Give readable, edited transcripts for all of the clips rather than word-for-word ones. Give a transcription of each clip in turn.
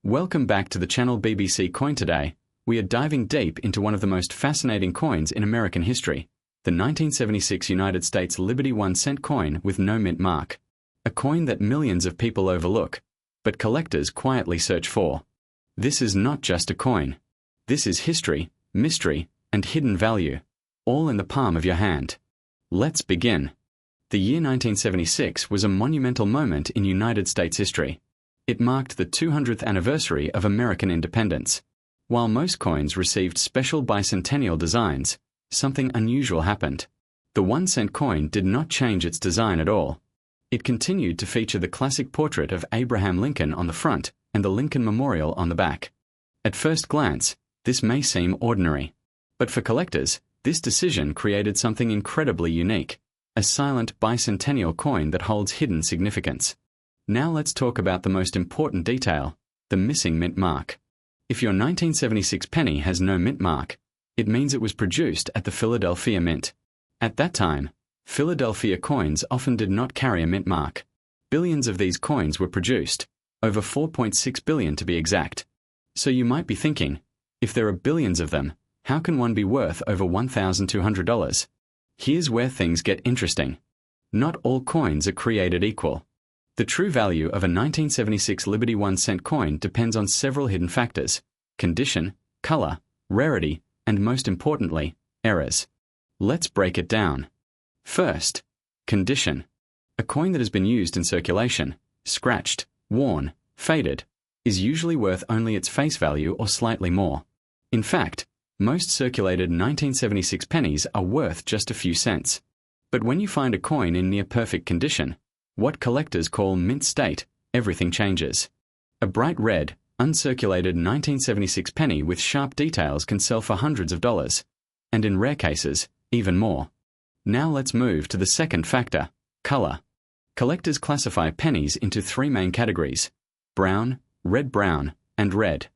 Welcome back to the channel BBC Coin. Today, we are diving deep into one of the most fascinating coins in American history, the 1976 United States Liberty 1-cent coin with no mint mark. A coin that millions of people overlook, but collectors quietly search for. This is not just a coin. This is history, mystery, and hidden value, all in the palm of your hand. Let's begin. The year 1976 was a monumental moment in United States history. It marked the 200th anniversary of American independence. While most coins received special bicentennial designs, something unusual happened. The 1-cent coin did not change its design at all. It continued to feature the classic portrait of Abraham Lincoln on the front and the Lincoln Memorial on the back. At first glance, this may seem ordinary. But for collectors, this decision created something incredibly unique, a silent bicentennial coin that holds hidden significance. Now let's talk about the most important detail, the missing mint mark. If your 1976 penny has no mint mark, it means it was produced at the Philadelphia Mint. At that time, Philadelphia coins often did not carry a mint mark. Billions of these coins were produced, over 4.6 billion to be exact. So you might be thinking, if there are billions of them, how can one be worth over $1,200? Here's where things get interesting. Not all coins are created equal. The true value of a 1976 Liberty 1-cent coin depends on several hidden factors: condition, color, rarity, and most importantly, errors. Let's break it down. First, condition. A coin that has been used in circulation, scratched, worn, faded, is usually worth only its face value or slightly more. In fact, most circulated 1976 pennies are worth just a few cents. But when you find a coin in near-perfect condition, what collectors call mint state, everything changes. A bright red, uncirculated 1976 penny with sharp details can sell for hundreds of dollars, and in rare cases, even more. Now let's move to the second factor, color. Collectors classify pennies into three main categories: brown, red-brown, and red.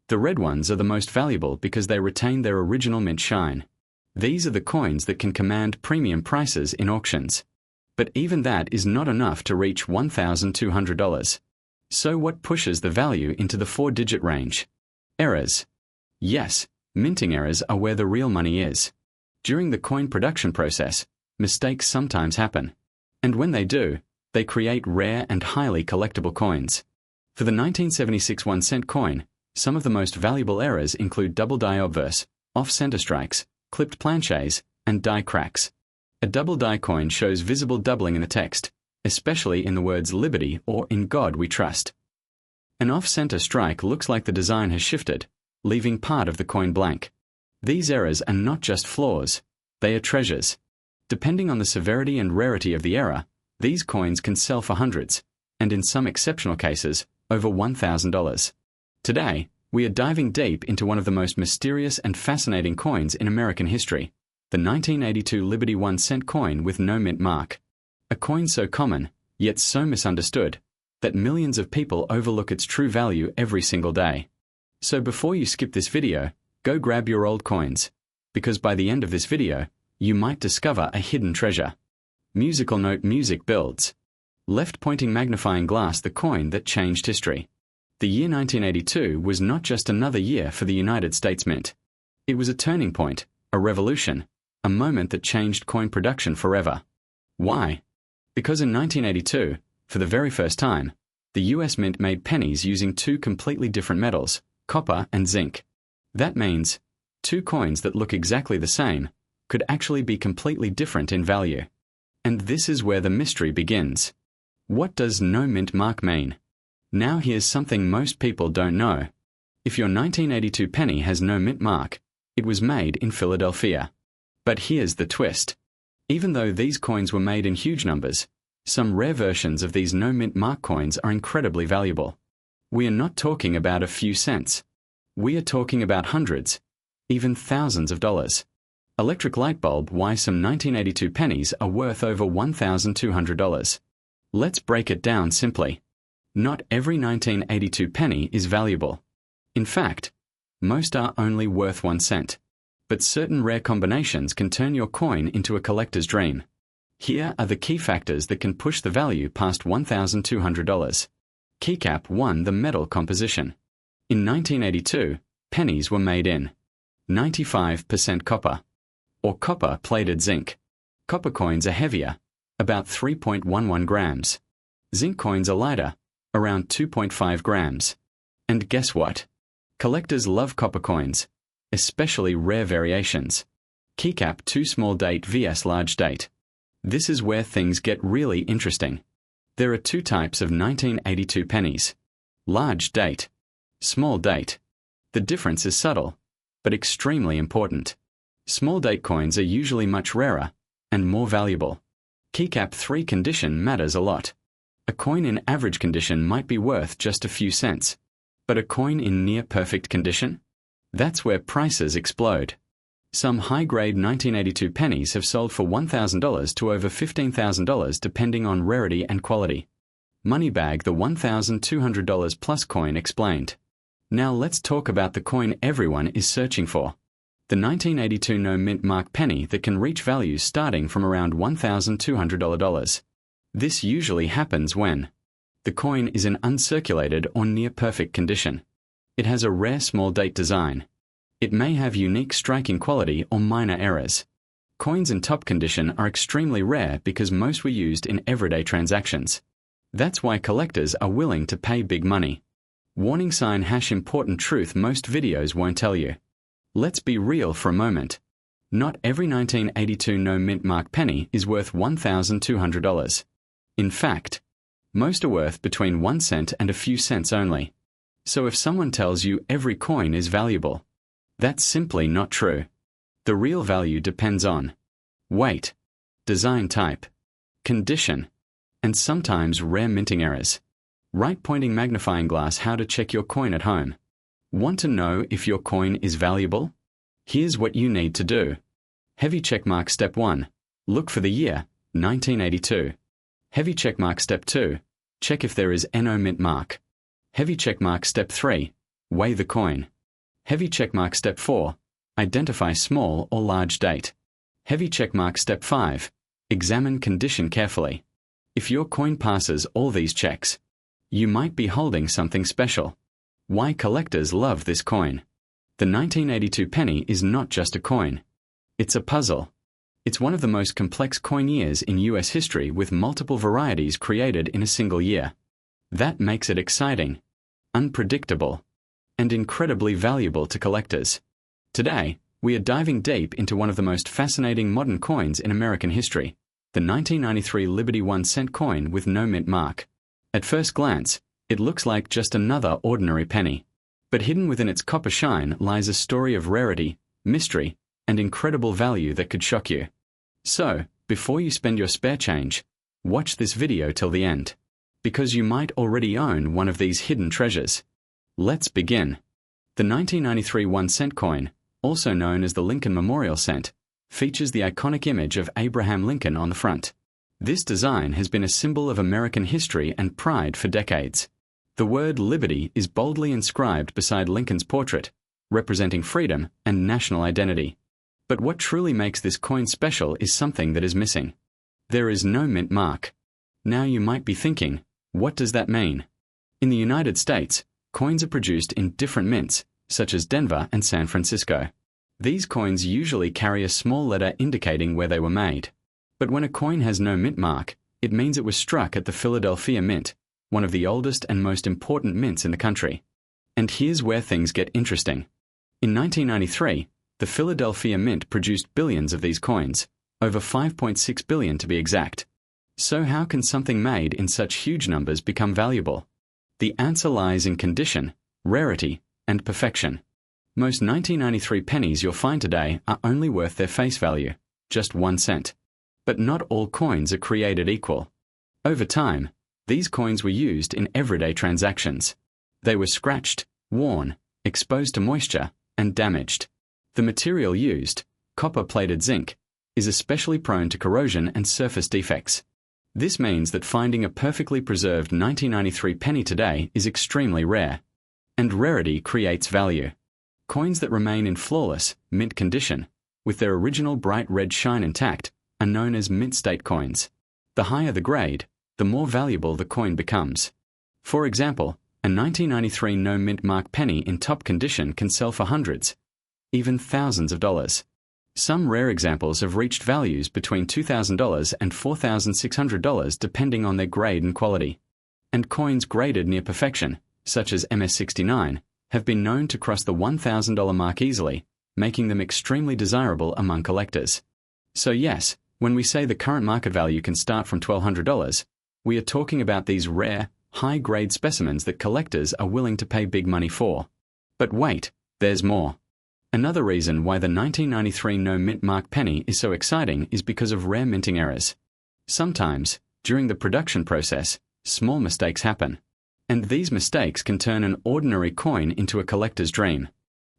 The red ones are the most valuable because they retain their original mint shine. These are the coins that can command premium prices in auctions. But even that is not enough to reach $1,200. So what pushes the value into the 4-digit range? Errors. Yes, minting errors are where the real money is. During the coin production process, mistakes sometimes happen. And when they do, they create rare and highly collectible coins. For the 1976 1-cent coin, some of the most valuable errors include double die obverse, off-center strikes, clipped planchets, and die cracks. A double die coin shows visible doubling in the text, especially in the words Liberty or In God We Trust. An off-center strike looks like the design has shifted, leaving part of the coin blank. These errors are not just flaws, they are treasures. Depending on the severity and rarity of the error, these coins can sell for hundreds, and in some exceptional cases, over $1,000. Today, we are diving deep into one of the most mysterious and fascinating coins in American history, the 1982 Liberty 1-cent coin with no mint mark. A coin so common, yet so misunderstood, that millions of people overlook its true value every single day. So before you skip this video, go grab your old coins, because by the end of this video, you might discover a hidden treasure. Musical note: music builds. Left-pointing magnifying glass, the coin that changed history. The year 1982 was not just another year for the United States Mint. It was a turning point, a revolution, a moment that changed coin production forever. Why? Because in 1982, for the very first time, the US Mint made pennies using two completely different metals, copper and zinc. That means, two coins that look exactly the same could actually be completely different in value. And this is where the mystery begins. What does no mint mark mean? Now here's something most people don't know. If your 1982 penny has no mint mark, it was made in Philadelphia. But here's the twist. Even though these coins were made in huge numbers, some rare versions of these no mint mark coins are incredibly valuable. We are not talking about a few cents. We are talking about hundreds, even thousands of dollars. Electric light bulb: why some 1982 pennies are worth over $1,200. Let's break it down simply. Not every 1982 penny is valuable. In fact, most are only worth 1 cent. But certain rare combinations can turn your coin into a collector's dream. Here are the key factors that can push the value past $1,200. Keycap 1. The metal composition. In 1982, pennies were made in 95% copper, or copper-plated zinc. Copper coins are heavier, about 3.11 grams. Zinc coins are lighter, around 2.5 grams. And guess what? Collectors love copper coins, especially rare variations. Keycap 2 small date vs large date. This is where things get really interesting. There are two types of 1982 pennies. Large date, small date. The difference is subtle, but extremely important. Small date coins are usually much rarer and more valuable. Keycap 3 condition matters a lot. A coin in average condition might be worth just a few cents, but a coin in near-perfect condition? That's where prices explode. Some high-grade 1982 pennies have sold for $1,000 to over $15,000 depending on rarity and quality. Moneybag the $1,200 plus coin explained. Now let's talk about the coin everyone is searching for. The 1982 no mint mark penny that can reach values starting from around $1,200. This usually happens when the coin is in uncirculated or near-perfect condition. It has a rare small date design. It may have unique striking quality or minor errors. Coins in top condition are extremely rare because most were used in everyday transactions. That's why collectors are willing to pay big money. Warning sign # important truth most videos won't tell you. Let's be real for a moment. Not every 1982 no mint mark penny is worth $1,200. In fact, most are worth between 1 cent and a few cents only. So if someone tells you every coin is valuable, that's simply not true. The real value depends on weight, design type, condition, and sometimes rare minting errors. Right pointing magnifying glass. How to check your coin at home. Want to know if your coin is valuable? Here's what you need to do. Heavy checkmark step 1. Look for the year, 1982. Heavy checkmark step 2. Check if there is NO mint mark. Heavy checkmark step 3. Weigh the coin. Heavy checkmark step 4. Identify small or large date. Heavy checkmark step 5. Examine condition carefully. If your coin passes all these checks, you might be holding something special. Why collectors love this coin. The 1982 penny is not just a coin. It's a puzzle. It's one of the most complex coin years in US history with multiple varieties created in a single year. That makes it exciting, unpredictable, and incredibly valuable to collectors. Today, we are diving deep into one of the most fascinating modern coins in American history, the 1993 Liberty 1 cent coin with no mint mark. At first glance, it looks like just another ordinary penny. But hidden within its copper shine lies a story of rarity, mystery, and incredible value that could shock you. So, before you spend your spare change, watch this video till the end, because you might already own one of these hidden treasures. Let's begin. The 1993 1 cent coin, also known as the Lincoln Memorial Cent, features the iconic image of Abraham Lincoln on the front. This design has been a symbol of American history and pride for decades. The word liberty is boldly inscribed beside Lincoln's portrait, representing freedom and national identity. But what truly makes this coin special is something that is missing. There is no mint mark. Now you might be thinking, what does that mean? In the United States, coins are produced in different mints, such as Denver and San Francisco. These coins usually carry a small letter indicating where they were made. But when a coin has no mint mark, it means it was struck at the Philadelphia Mint, one of the oldest and most important mints in the country. And here's where things get interesting. In 1993, the Philadelphia Mint produced billions of these coins, over 5.6 billion to be exact. So how can something made in such huge numbers become valuable? The answer lies in condition, rarity, and perfection. Most 1993 pennies you'll find today are only worth their face value, just 1 cent. But not all coins are created equal. Over time, these coins were used in everyday transactions. They were scratched, worn, exposed to moisture, and damaged. The material used, copper-plated zinc, is especially prone to corrosion and surface defects. This means that finding a perfectly preserved 1993 penny today is extremely rare. And rarity creates value. Coins that remain in flawless, mint condition, with their original bright red shine intact, are known as mint state coins. The higher the grade, the more valuable the coin becomes. For example, A 1993 no-mint mark penny in top condition can sell for hundreds, even thousands of dollars. Some rare examples have reached values between $2,000 and $4,600 depending on their grade and quality. And coins graded near perfection, such as MS-69, have been known to cross the $1,000 mark easily, making them extremely desirable among collectors. So yes, when we say the current market value can start from $1,200, we are talking about these rare, high-grade specimens that collectors are willing to pay big money for. But wait, there's more. Another reason why the 1993 no-mint mark penny is so exciting is because of rare minting errors. Sometimes, during the production process, small mistakes happen. And these mistakes can turn an ordinary coin into a collector's dream.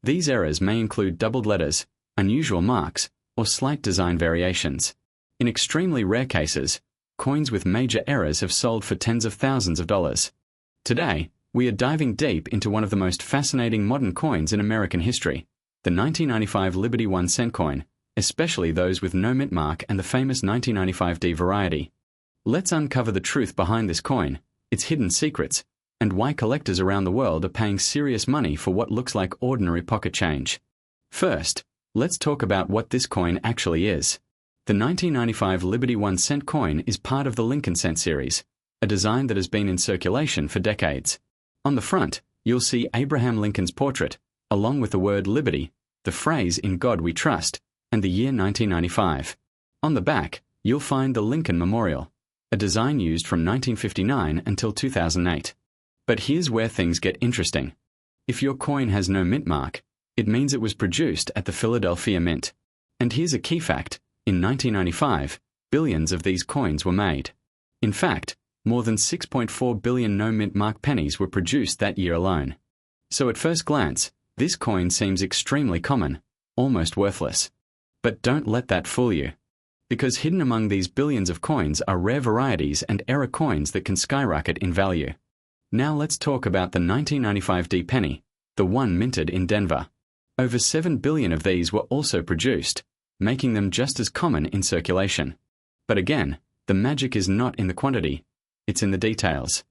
These errors may include doubled letters, unusual marks, or slight design variations. In extremely rare cases, coins with major errors have sold for tens of thousands of dollars. Today, we are diving deep into one of the most fascinating modern coins in American history, the 1995 Liberty 1 cent coin, especially those with no mint mark and the famous 1995D variety. Let's uncover the truth behind this coin, its hidden secrets, and why collectors around the world are paying serious money for what looks like ordinary pocket change. First, let's talk about what this coin actually is. The 1995 Liberty 1 cent coin is part of the Lincoln cent series, a design that has been in circulation for decades. On the front, you'll see Abraham Lincoln's portrait, along with the word Liberty, the phrase "In God We Trust," and the year 1995. On the back, you'll find the Lincoln Memorial, a design used from 1959 until 2008. But here's where things get interesting. If your coin has no mint mark, it means it was produced at the Philadelphia Mint. And here's a key fact: in 1995, billions of these coins were made. In fact, more than 6.4 billion no-mint mark pennies were produced that year alone. So at first glance, this coin seems extremely common, almost worthless. But don't let that fool you. Because hidden among these billions of coins are rare varieties and error coins that can skyrocket in value. Now let's talk about the 1995D penny, the one minted in Denver. Over 7 billion of these were also produced, making them just as common in circulation. But again, the magic is not in the quantity, it's in the details.